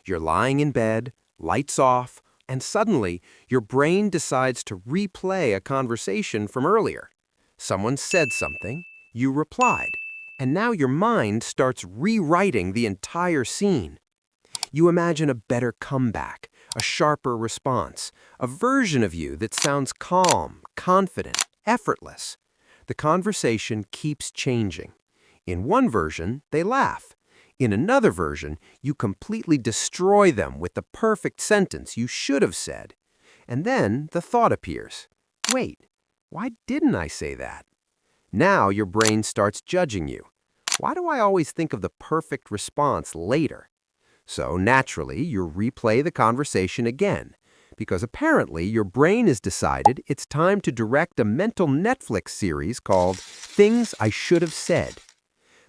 You're lying in bed, lights off, and suddenly your brain decides to replay a conversation from earlier. Someone said something, you replied, and now your mind starts rewriting the entire scene. You imagine a better comeback, a sharper response, a version of you that sounds calm, confident, effortless. The conversation keeps changing. In one version, they laugh. In another version, you completely destroy them with the perfect sentence you should have said. And then the thought appears. Wait, why didn't I say that? Now your brain starts judging you. Why do I always think of the perfect response later? So naturally, you replay the conversation again, because apparently your brain has decided it's time to direct a mental Netflix series called Things I Should Have Said.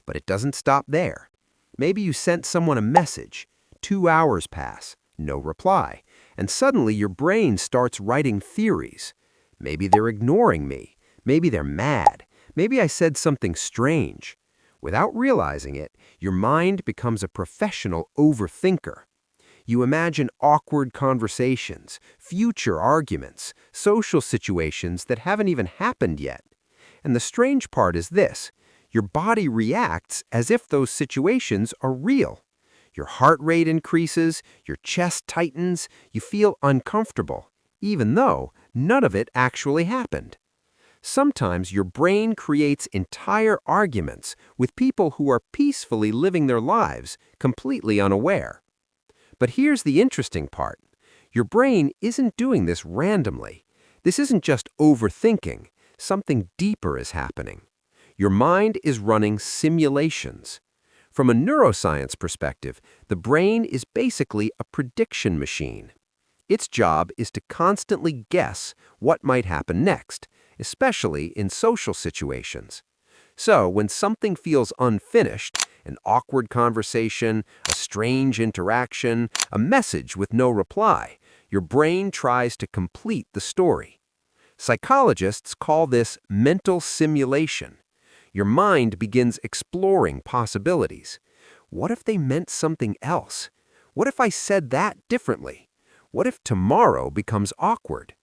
But it doesn't stop there. Maybe you sent someone a message. 2 hours pass, no reply, and suddenly your brain starts writing theories. Maybe they're ignoring me. Maybe they're mad. Maybe I said something strange. Without realizing it, your mind becomes a professional overthinker. You imagine awkward conversations, future arguments, social situations that haven't even happened yet. And the strange part is this: your body reacts as if those situations are real. Your heart rate increases, your chest tightens, you feel uncomfortable, even though none of it actually happened. Sometimes your brain creates entire arguments with people who are peacefully living their lives, completely unaware. But here's the interesting part. Your brain isn't doing this randomly. This isn't just overthinking. Something deeper is happening. Your mind is running simulations. From a neuroscience perspective, the brain is basically a prediction machine. Its job is to constantly guess what might happen next, especially in social situations. So, when something feels unfinished, an awkward conversation, a strange interaction, a message with no reply, your brain tries to complete the story. Psychologists call this mental simulation. Your mind begins exploring possibilities. What if they meant something else? What if I said that differently? What if tomorrow becomes awkward?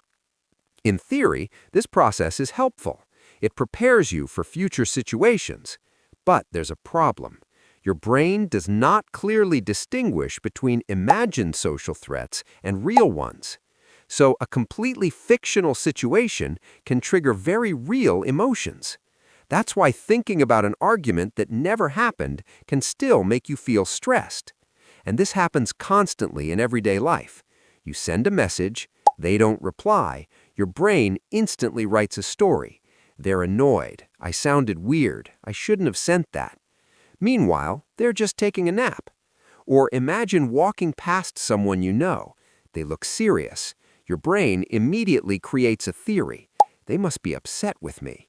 In theory, this process is helpful. It prepares you for future situations. But there's a problem. Your brain does not clearly distinguish between imagined social threats and real ones. So a completely fictional situation can trigger very real emotions. That's why thinking about an argument that never happened can still make you feel stressed. And this happens constantly in everyday life. You send a message, they don't reply, your brain instantly writes a story. They're annoyed. I sounded weird. I shouldn't have sent that. Meanwhile, they're just taking a nap. Or imagine walking past someone you know. They look serious. Your brain immediately creates a theory. They must be upset with me.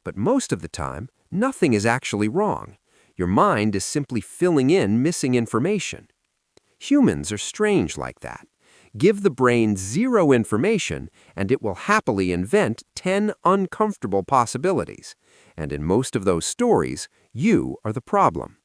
But most of the time, nothing is actually wrong. Your mind is simply filling in missing information. Humans are strange like that. Give the brain 0 information, and it will happily invent 10 uncomfortable possibilities. And in most of those stories, you are the problem.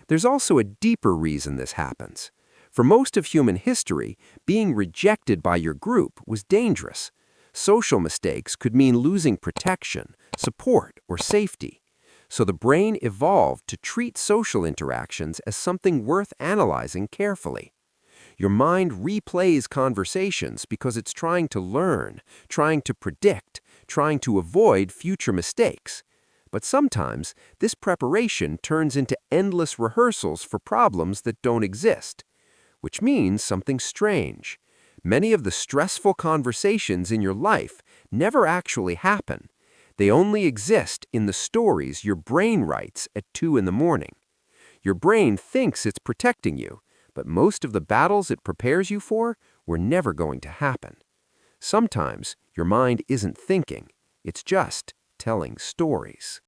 There's also a deeper reason this happens. For most of human history, being rejected by your group was dangerous. Social mistakes could mean losing protection, support, or safety. So the brain evolved to treat social interactions as something worth analyzing carefully. Your mind replays conversations because it's trying to learn, trying to predict, trying to avoid future mistakes. But sometimes, this preparation turns into endless rehearsals for problems that don't exist. Which means something strange. Many of the stressful conversations in your life never actually happen. They only exist in the stories your brain writes at 2 in the morning. Your brain thinks it's protecting you, but most of the battles it prepares you for were never going to happen. Sometimes your mind isn't thinking, it's just telling stories.